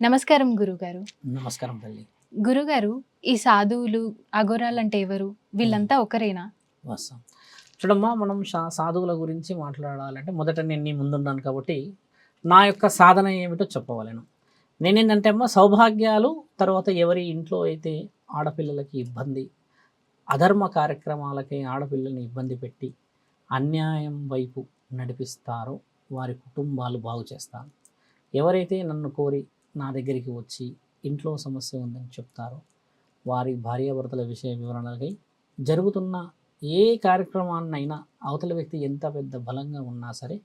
నమస్కారం గురుగారు. నమస్కారం తల్లి. గురుగారు, ఈ సాధువులు, అఘోరాలంటే ఎవరు? వీళ్ళంతా ఒకరేనా? వస్తాం. చూడమ్మా, మనం సాధువుల గురించి మాట్లాడాలంటే మొదట నేను నీ ముందున్నాను కాబట్టి నా యొక్క సాధన ఏమిటో చెప్పవలను. నేనేంటంటే అమ్మ, సౌభాగ్యాలు తర్వాత ఎవరి ఇంట్లో అయితే ఆడపిల్లలకి ఇబ్బంది, అధర్మ కార్యక్రమాలకి ఆడపిల్లల్ని ఇబ్బంది పెట్టి అన్యాయం వైపు నడిపిస్తారో వారి కుటుంబాలు బాగు చేస్తాను. ఎవరైతే నన్ను కోరి నా దగ్గరికి వచ్చి ఇంట్లో సమస్య ఉందని చెప్తారో వారి భార్యాభర్తల విషయ వివరణలకై జరుగుతున్న ఏ కార్యక్రమాన్నైనా అవతల వ్యక్తి ఎంత పెద్ద బలంగా ఉన్నా సరే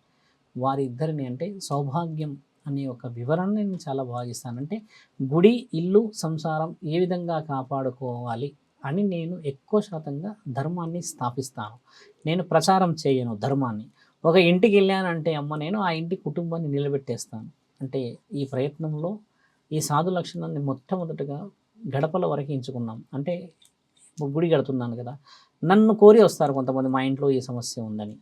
వారిద్దరిని అంటే సౌభాగ్యం అనే ఒక వివరణని నేను చాలా బాగా ఇస్తాను. అంటే గుడి, ఇల్లు, సంసారం ఏ విధంగా కాపాడుకోవాలి అని నేను ఎక్కువ శాతంగా ధర్మాన్ని స్థాపిస్తాను. నేను ప్రచారం చేయను ధర్మాన్ని. ఒక ఇంటికి వెళ్ళానంటే అమ్మ, నేను ఆ ఇంటి కుటుంబాన్ని నిలబెట్టేస్తాను. అంటే ఈ ప్రయత్నంలో ఈ సాధు లక్షణాన్ని మొట్టమొదటిగా గడపల వరకు ఎంచుకున్నాం. అంటే గుడి కడుతున్నాను కదా, నన్ను కోరి వస్తారు కొంతమంది, మా ఇంట్లో ఈ సమస్య ఉందని.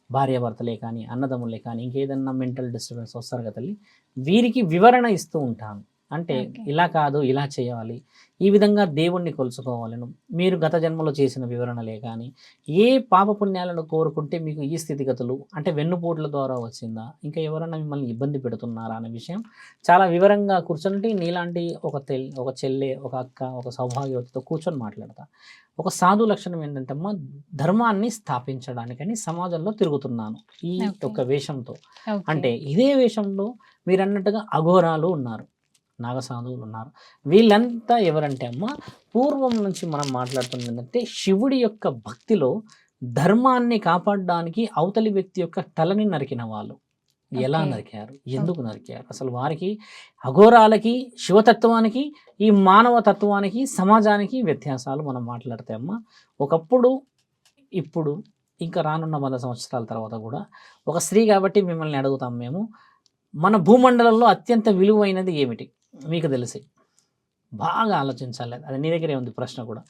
భార్యాభర్తలే కానీ, అన్నదమ్ములే కానీ, ఇంకేదన్నా మెంటల్ డిస్టర్బెన్స్ వస్తారు కదా తల్లి, వీరికి వివరణ ఇస్తూ ఉంటాను. అంటే ఇలా కాదు, ఇలా చేయాలి, ఈ విధంగా దేవుణ్ణి కొలుచుకోవాలను, మీరు గత జన్మలో చేసిన వివరణలే కానీ, ఏ పాపపుణ్యాలను కోరుకుంటే మీకు ఈ స్థితిగతులు, అంటే వెన్నుపోట్ల ద్వారా వచ్చిందా, ఇంకా ఎవరైనా మిమ్మల్ని ఇబ్బంది పెడుతున్నారా అనే విషయం చాలా వివరంగా కూర్చొని నీలాంటి ఒక చెల్లె, ఒక అక్క, ఒక సౌభాగ్యవతితో కూర్చొని మాట్లాడతా. ఒక సాధు లక్షణం ఏంటంటే అమ్మ, ధర్మాన్ని స్థాపించడానికని సమాజంలో తిరుగుతున్నాను ఈ ఒక వేషంతో. అంటే ఇదే వేషంలో మీరు అన్నట్టుగా అఘోరాలు ఉన్నారు, నాగసాధువులు ఉన్నారు. వీళ్ళంతా ఎవరంటే అమ్మ, పూర్వం నుంచి మనం మాట్లాడుతున్నది ఏంటంటే శివుడి యొక్క భక్తిలో ధర్మాన్ని కాపాడడానికి అవతలి వ్యక్తి యొక్క తలని నరికిన వాళ్ళు. ఎలా నరికారు, ఎందుకు నరికారు, అసలు వారికి, అఘోరాలకి, శివతత్వానికి, ఈ మానవ తత్వానికి, సమాజానికి వ్యత్యాసాలు మనం మాట్లాడితే అమ్మ, ఒకప్పుడు, ఇప్పుడు, ఇంకా రానున్న 100 సంవత్సరాల తర్వాత కూడా ఒక స్త్రీ కాబట్టి మిమ్మల్ని అడుగుతాం మేము, మన భూమండలంలో అత్యంత విలువైనది ఏమిటి మీకు తెలిసి? బాగా ఆలోచించాలి. అది నీ దగ్గరే ఉంది ప్రశ్న కూడా.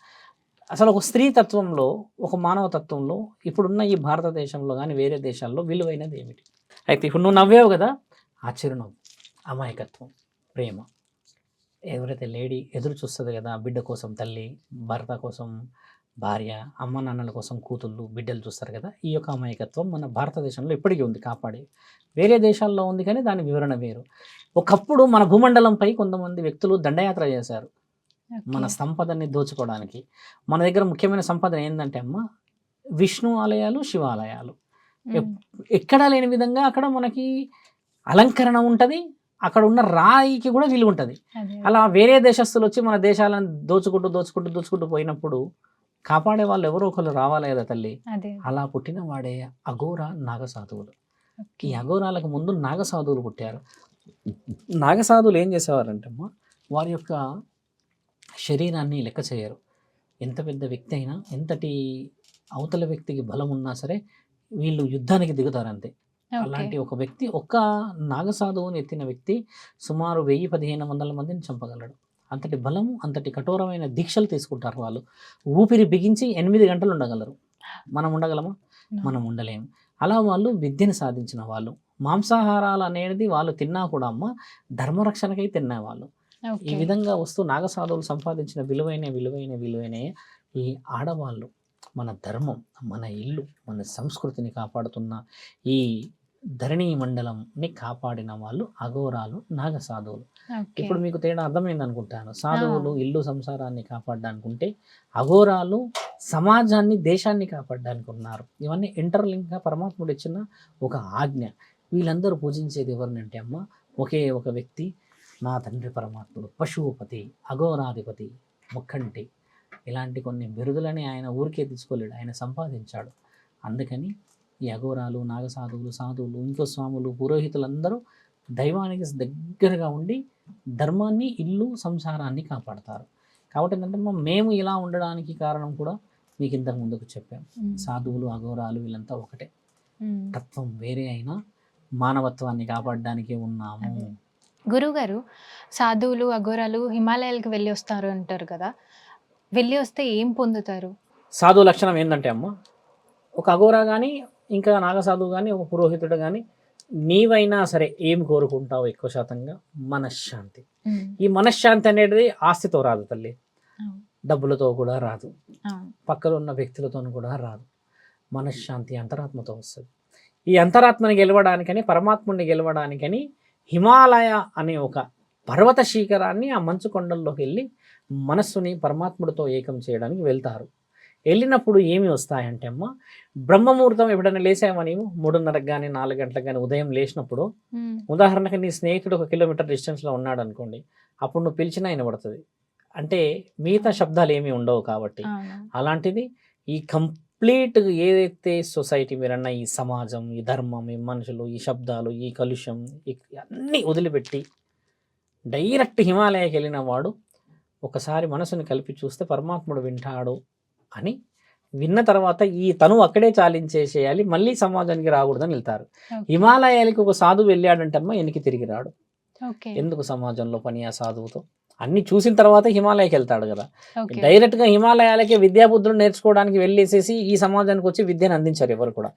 అసలు ఒక స్త్రీ తత్వంలో, ఒక మానవ తత్వంలో ఇప్పుడున్న ఈ భారతదేశంలో కానీ వేరే దేశాల్లో విలువైనది ఏమిటి? అయితే ఇప్పుడు నువ్వు నవ్వేవు కదా, ఆ చిరునవ్వు, అమాయకత్వం, ప్రేమ. ఎవరైతే లేడీ ఎదురు చూస్తుంది కదా, బిడ్డ కోసం తల్లి, భర్త కోసం భార్య, అమ్మ నాన్నల కోసం కూతుళ్ళు, బిడ్డలు చూస్తారు కదా, ఈ యొక్క అమాయకత్వం మన భారతదేశంలో ఇప్పటికీ ఉంది, కాపాడే. వేరే దేశాల్లో ఉంది కానీ దాని వివరణ వేరు. ఒకప్పుడు మన భూమండలంపై కొంతమంది వ్యక్తులు దండయాత్ర చేశారు మన సంపదని దోచుకోవడానికి. మన దగ్గర ముఖ్యమైన సంపద ఏంటంటే అమ్మ, విష్ణు ఆలయాలు, శివాలయాలు. ఎక్కడా లేని విధంగా అక్కడ మనకి అలంకరణ ఉంటుంది, అక్కడ ఉన్న రాయికి కూడా విలువ ఉంటుంది. అలా వేరే దేశస్తులు వచ్చి మన దేశాలను దోచుకుంటూ దోచుకుంటూ దోచుకుంటూ పోయినప్పుడు కాపాడే వాళ్ళు ఎవరో ఒకరు రావాలి కదా తల్లి. అలా పుట్టిన వాడే అఘోర నాగసాధువులు. ఈ అఘోరాలకు ముందు నాగసాధువులు పుట్టారు. నాగసాధువులు ఏం చేసేవారంటే అమ్మ, వారి యొక్క శరీరాన్ని లెక్క చేయరు. ఎంత పెద్ద వ్యక్తి అయినా, ఎంతటి అవతల వ్యక్తికి బలం ఉన్నా సరే వీళ్ళు యుద్ధానికి దిగుతారంతే. అలాంటి ఒక వ్యక్తి, ఒక నాగసాధువుని ఎత్తిన వ్యక్తి సుమారు 1000-1500 మందిని చంపగలడు. అంతటి బలము, అంతటి కఠోరమైన దీక్షలు తీసుకుంటారు వాళ్ళు. ఊపిరి బిగించి 8 గంటలు ఉండగలరు. మనం ఉండగలమా? మనం ఉండలేము. అలా వాళ్ళు విద్యను సాధించిన వాళ్ళు. మాంసాహారాలు అనేది వాళ్ళు తిన్నా కూడా అమ్మ, ధర్మరక్షణకై తినేవాళ్ళు. ఈ విధంగా వస్తూ నాగసాధువులు సంపాదించిన విలువైన ఈ ఆడవాళ్ళు మన ధర్మం, మన ఇల్లు, మన సంస్కృతిని కాపాడుతున్న ఈ ధరణి మండలంని కాపాడిన వాళ్ళు అఘోరాలు, నాగసాధువులు. ఇప్పుడు మీకు తేడా అర్థమైంది అనుకుంటాను. సాధువులు ఇల్లు సంసారాన్ని కాపాడడానికి ఉంటే, అఘోరాలు సమాజాన్ని, దేశాన్ని కాపాడడానికి ఉన్నారు. ఇవన్నీ ఇంటర్లింక్గా పరమాత్ముడు ఇచ్చిన ఒక ఆజ్ఞ. వీళ్ళందరూ పూజించేది ఎవరినంటే అమ్మ, ఒకే ఒక వ్యక్తి, నా తండ్రి పరమాత్ముడు, పశువుపతి, అఘోరాధిపతి, ముక్కంటి. ఇలాంటి కొన్ని బిరుదులని ఆయన ఊరికే తీసుకోలేడు, ఆయన సంపాదించాడు. అందుకని ఈ అఘోరాలు, నాగసాధువులు, సాధువులు, ఇంకో స్వాములు, పురోహితులందరూ దైవానికి దగ్గరగా ఉండి ధర్మాన్ని, ఇల్లు, సంసారాన్ని కాపాడతారు. కాబట్టి ఏంటంటే మేము ఇలా ఉండడానికి కారణం కూడా మీకు ఇంతకు ముందుకు చెప్పాం. సాధువులు, అఘోరాలు వీళ్ళంతా ఒకటే, తత్వం వేరే అయినా మానవత్వాన్ని కాపాడడానికి ఉన్నాము. గురువుగారు, సాధువులు, అఘోరాలు హిమాలయాలకు వెళ్ళి వస్తారు అంటారు కదా, వెళ్ళి వస్తే ఏం పొందుతారు? సాధువు లక్షణం ఏంటంటే అమ్మ, ఒక అఘోరా కానీ, ఇంకా నాగసాధువు కానీ, ఒక పురోహితుడు కానీ నీవైనా సరే ఏం కోరుకుంటావు ఎక్కువ శాతంగా? మనశ్శాంతి. ఉమ్, ఈ మనశ్శాంతి అనేది ఆస్తితో రాదు తల్లి, అవును, డబ్బులతో కూడా రాదు, అవును, పక్కన ఉన్న వ్యక్తులతో కూడా రాదు. మనశ్శాంతి అంతరాత్మతో వస్తుంది. ఈ అంతరాత్మని గెలవడానికని, పరమాత్ముని గెలవడానికని హిమాలయ అనే ఒక పర్వత శిఖరాన్ని ఆ మంచు కొండల్లోకి వెళ్ళి మనస్సుని పరమాత్ముడితో ఏకం చేయడానికి వెళ్తారు. వెళ్ళినప్పుడు ఏమి వస్తాయంటే అమ్మ, బ్రహ్మముహూర్తం ఎప్పుడైనా లేసామా నీవు? 3:30 కానీ 4 గంటలకు కానీ ఉదయం లేచినప్పుడు, ఉమ్, ఉదాహరణకి నీ స్నేహితుడు 1 కిలోమీటర్ డిస్టెన్స్లో ఉన్నాడు అనుకోండి, అప్పుడు నువ్వు పిలిచినా వినబడుతుంది. అంటే మిగతా శబ్దాలు ఏమీ ఉండవు కాబట్టి. అవును, అలాంటిది ఈ కంప్లీట్ ఏదైతే సొసైటీ మీరన్న ఈ సమాజం, ఈ ధర్మం, ఈ మనుషులు, ఈ శబ్దాలు, ఈ కలుషం, అన్నీ వదిలిపెట్టి డైరెక్ట్ హిమాలయకి వెళ్ళిన వాడు ఒకసారి మనసుని కలిపి చూస్తే పరమాత్ముడు వింటాడు అని విన్న తర్వాత ఈ తను అక్కడే చాలించేసేయాలి, మళ్ళీ సమాజానికి రాకూడదని వెళ్తారు. ఓకే, హిమాలయాలకి ఒక సాధువు వెళ్ళాడంటే అమ్మ వెనక్కి తిరిగి రాడు. ఓకే, ఎందుకు సమాజంలో పని ఆ సాధువుతో? అన్ని చూసిన తర్వాత హిమాలయకి వెళ్తాడు కదా. ఓకే, డైరెక్ట్గా హిమాలయాలకే విద్యాబుద్ధులు నేర్చుకోవడానికి వెళ్ళేసేసి ఈ సమాజానికి వచ్చి విద్యను అందించారు ఎవరు కూడా.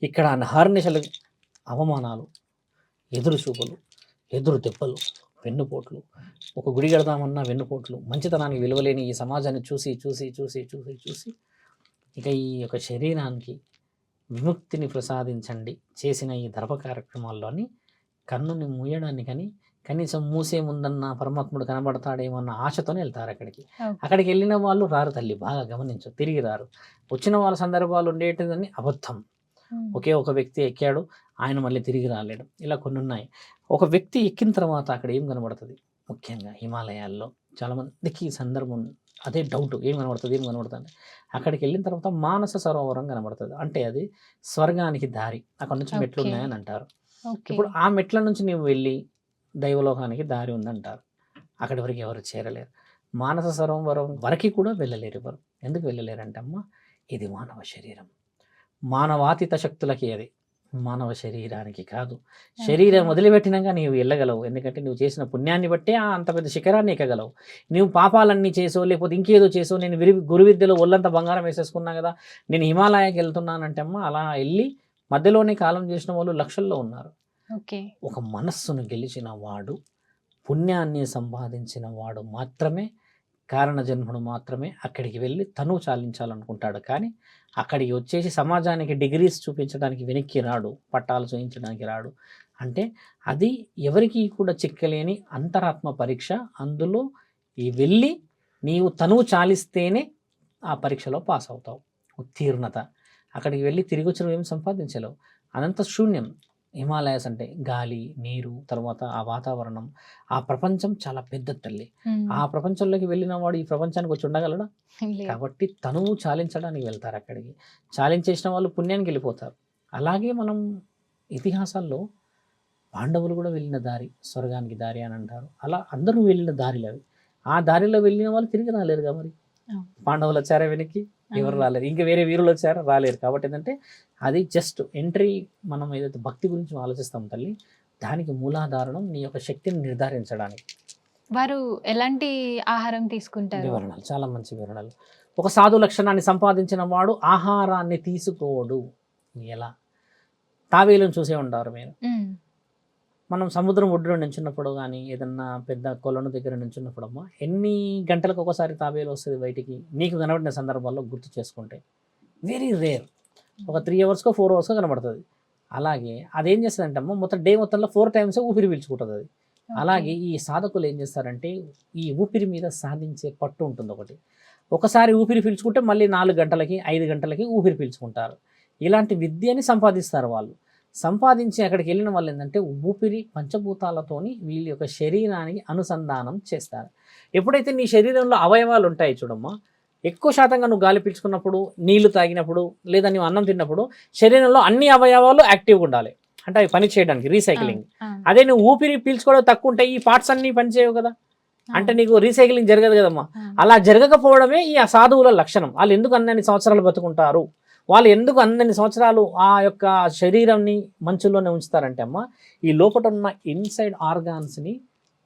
ఇక్కడ అహర్నిశలు అవమానాలు, ఎదురు చూపులు, ఎదురు దెబ్బలు, వెన్నుపోట్లు, ఒక గుడి కడదామన్నా వెన్నుపోట్లు, మంచితనానికి విలువలేని ఈ సమాజాన్ని చూసి చూసి చూసి చూసి చూసి ఇక ఈ యొక్క శరీరానికి విముక్తిని ప్రసాదించండి చేసిన ఈ ధర్మ కార్యక్రమాల్లోని కన్నుని మూయడానికని కనీసం మూసే ముందన్న పరమాత్ముడు కనబడతాడేమన్న ఆశతోనే వెళ్తారు అక్కడికి. ఓకే, అక్కడికి వెళ్ళిన వాళ్ళు రారు తల్లి, బాగా గమనించు, తిరిగి రారు. వచ్చిన వాళ్ళ సందర్భాలు ఉండేటిదని అబద్ధం. ఉమ్, ఒకే ఒక వ్యక్తి ఎక్కాడు, ఆయన మళ్ళీ తిరిగి రాలేడు, ఇలా కొన్ని ఉన్నాయి. ఒక వ్యక్తి ఎక్కిన తర్వాత అక్కడ ఏం కనబడుతుంది? ముఖ్యంగా హిమాలయాల్లో చాలామందికి ఈ సందర్భం అదే డౌట్, ఏం కనబడుతుంది ఏం కనబడుతుంది. అక్కడికి వెళ్ళిన తర్వాత మానస సరోవరం కనబడుతుంది. అంటే అది స్వర్గానికి దారి, అక్కడ నుంచి మెట్లు ఓకే, ఉన్నాయని అంటారు. ఓకే, ఇప్పుడు ఆ మెట్ల నుంచి నువ్వు వెళ్ళి దైవలోకానికి దారి ఉందంటారు. అక్కడి వరకు ఎవరు చేరలేరు. మానస సరోవరం వరకు కూడా వెళ్ళలేరు ఎవరు. ఎందుకు వెళ్ళలేరంటే అమ్మ, ఇది మానవ శరీరం, మానవాతీత శక్తులకి అది, మానవ శరీరానికి కాదు. శరీరం వదిలిపెట్టినాక నీవు వెళ్ళగలవు, ఎందుకంటే నువ్వు చేసిన పుణ్యాన్ని బట్టే అంత పెద్ద శిఖరాన్ని ఎక్కగలవు. నువ్వు పాపాలన్నీ చేసో లేకపోతే ఇంకేదో చేసో, నేను గురు విద్యలో ఒళ్ళంతా బంగారం వేసేసుకున్నా కదా, నేను హిమాలయాకి వెళ్తున్నానంటే అమ్మ, అలా వెళ్ళి మధ్యలోనే కాలం చేసిన వాళ్ళు లక్షల్లో ఉన్నారు. ఓకే, ఒక మనస్సును గెలిచిన వాడు, పుణ్యాన్ని సంపాదించిన వాడు మాత్రమే, కారణజన్ముడు మాత్రమే అక్కడికి వెళ్ళి తను చాలించాలనుకుంటాడు. కానీ అక్కడికి వచ్చేసి సమాజానికి డిగ్రీస్ చూపించడానికి వెనక్కి రాడు, పట్టాలు చూపించడానికి రాడు. అంటే అది ఎవరికి కూడా చిక్కలేని అంతరాత్మ పరీక్ష. అందులో ఈ వెళ్ళి నీవు తనువు చాలిస్తేనే ఆ పరీక్షలో పాస్ అవుతావు, ఉత్తీర్ణత. అక్కడికి వెళ్ళి తిరిగి వచ్చిన ఏం సంపాదించలేవు, అదంతా శూన్యం. హిమాలయాస్ అంటే గాలి, నీరు, తర్వాత ఆ వాతావరణం, ఆ ప్రపంచం చాలా పెద్ద తల్లి. ఉమ్, ఆ ప్రపంచంలోకి వెళ్ళిన వాడు ఈ ప్రపంచానికి వచ్చి ఉండగలడా? లేదు, కాబట్టి తనువు చాలించడానికి వెళ్తారు అక్కడికి. చాలించేసిన వాళ్ళు పుణ్యానికి వెళ్ళిపోతారు. అలాగే మనం ఇతిహాసాల్లో పాండవులు కూడా వెళ్ళిన దారి స్వర్గానికి దారి అని అంటారు. అలా అందరూ వెళ్ళిన దారిలు అవి. ఆ దారిలో వెళ్ళిన వాళ్ళు తిరిగి రాలేరుగా మరి. అవును, పాండవులు వచ్చారా వెనక్కి? ఎవరు రాలేరు. ఇంకా వేరే వీరులు వచ్చారా? రాలేరు. కాబట్టి ఏంటంటే అది జస్ట్ ఎంట్రీ. మనం ఏదైతే భక్తి గురించి ఆలోచిస్తాం తల్లి, దానికి మూలాధారణం నీ యొక్క శక్తిని నిర్ధారించడానికి. వారు ఎలాంటి ఆహారం తీసుకుంటారు? వివరణలు, చాలా మంచి వివరణలు. ఒక సాధు లక్షణాన్ని సంపాదించిన వాడు ఆహారాన్ని తీసుకోడు. ఎలా? తాబేలును చూసే ఉంటారు మీరు. ఉమ్, మనం సముద్రం ఒడ్డున నించున్నప్పుడు కానీ ఏదన్నా పెద్ద కొలను దగ్గర నించున్నప్పుడు అమ్మ, ఎన్ని గంటలకు ఒకసారి తాబేలు వస్తుంది బయటికి? నీకు కనబడిన సందర్భాల్లో గుర్తు చేసుకుంటే వెరీ రేర్. ఒక 3 అవర్స్కో 4 అవర్స్కో కనబడుతుంది. అలాగే అదేం చేస్తుందంటే అమ్మ, మొత్తం డే మొత్తంలో 4 టైమ్స్ ఊపిరి పీల్చుకుంటుంది అది. అలాగే ఈ సాధకులు ఏం చేస్తారంటే ఈ ఊపిరి మీద సాధించే పట్టు ఉంటుంది ఒకటి. ఒకసారి ఊపిరి పీల్చుకుంటే మళ్ళీ 4 గంటలకి 5 గంటలకి ఊపిరి పీల్చుకుంటారు. ఇలాంటి విద్యని సంపాదిస్తారు వాళ్ళు. సంపాదించి అక్కడికి వెళ్ళిన వాళ్ళు ఏంటంటే ఊపిరి పంచభూతాలతోని వీళ్ళ యొక్క శరీరానికి అనుసంధానం చేస్తారు. ఎప్పుడైతే నీ శరీరంలో అవయవాలు ఉంటాయి చూడమ్మా, ఎక్కువ శాతంగా నువ్వు గాలి పీల్చుకున్నప్పుడు, నీళ్లు తాగినప్పుడు, లేదా నువ్వు అన్నం తిన్నప్పుడు శరీరంలో అన్ని అవయవాలు యాక్టివ్గా ఉండాలి, అంటే అవి పని చేయడానికి, రీసైక్లింగ్. అదే నువ్వు ఊపిరి పీల్చుకోవడం తక్కువ ఉంటే ఈ పార్ట్స్ అన్ని పని చేయవు కదా, అంటే నీకు రీసైక్లింగ్ జరగదు కదమ్మా. అలా జరగకపోవడమే ఈ సాధువుల లక్షణం. వాళ్ళు ఎందుకు అన్ని సంవత్సరాలు బతుకుంటారు, వాళ్ళు ఎందుకు అన్ని సంవత్సరాలు ఆ యొక్క శరీరాన్ని మంచులోనే ఉంచుతారంటే అమ్మ, ఈ లోపల ఉన్న ఇన్సైడ్ ఆర్గాన్స్ని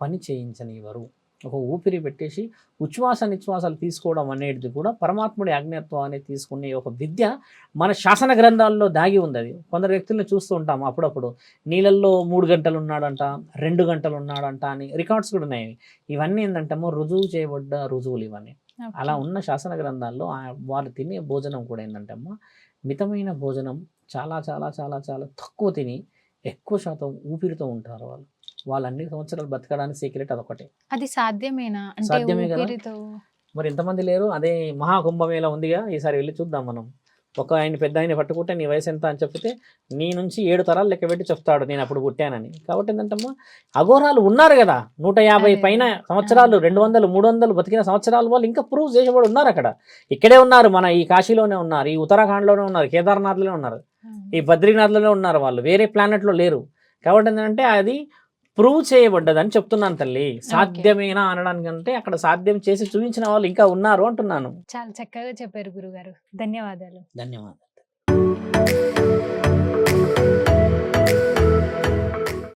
పని చేయించనివ్వరు. ఒక ఊపిరి పెట్టేసి ఉచ్ఛ్వాస నిశ్వాసాలు తీసుకోవడం అనేది కూడా పరమాత్ముడి ఆజ్ఞత్వాన్ని తీసుకునే ఒక విద్య మన శాసన గ్రంథాల్లో దాగి ఉంది. అది కొందరు వ్యక్తులను చూస్తూ ఉంటాం అప్పుడప్పుడు, నీళ్ళల్లో 3 గంటలు ఉన్నాడంట, 2 గంటలు ఉన్నాడంట అని రికార్డ్స్ కూడా ఉన్నాయి. ఇవన్నీ ఏంటంటేమో రుజువు చేయబడ్డ రుజువులు ఇవన్నీ. అలా ఉన్న శాసన గ్రంథాల్లో వాళ్ళు తినే భోజనం కూడా ఏంటంటేమో మితమైన భోజనం, చాలా చాలా చాలా చాలా తక్కువ తిని ఎక్కువ శాతం ఊపిరితో ఉంటారు వాళ్ళు. వాళ్ళు అన్ని సంవత్సరాలు బతకడానికి సీక్రెట్ అదొకటే. అది సాధ్యమేనా? అంటే సాధ్యమే కదా. ఊపిరితో మరి ఎంతమంది లేరు? అదే మహాకుంభమేళ ఉందిగా, ఈసారి వెళ్ళి చూద్దాం మనం. ఒక ఆయన పెద్ద ఆయన పట్టుకుంటే నీ వయసు ఎంత అని చెప్తే నీ నుంచి 7 తరాలు లెక్క పెట్టి చెప్తాడు నేను అప్పుడు పుట్టానని. కాబట్టి ఏంటంటమ్మా అఘోరాలు ఉన్నారు కదా, 150 అదే. పైన సంవత్సరాలు, 200 300 బతికిన సంవత్సరాల వాళ్ళు ఇంకా ప్రూవ్ చేసేవాడు ఉన్నారు అక్కడ. ఇక్కడే ఉన్నారు, మన ఈ కాశీలోనే ఉన్నారు, ఈ ఉత్తరాఖండ్లోనే ఉన్నారు, కేదార్నాథ్లోనే ఉన్నారు, ఈ బద్రీనాథ్లోనే ఉన్నారు, వాళ్ళు వేరే ప్లానెట్లో లేరు. కాబట్టి ఏంటంటే అది ప్రూవ్ చేయబడ్డదని చెప్తున్నాను తల్లి. సాధ్యమేనా అనడానికంటే అక్కడ సాధ్యం చేసి చూపించిన వాళ్ళు ఇంకా ఉన్నారు అంటున్నాను. చాలా చక్కగా చెప్పారు గురుగారు. ధన్యవాదాలు. ధన్యవాదాలు.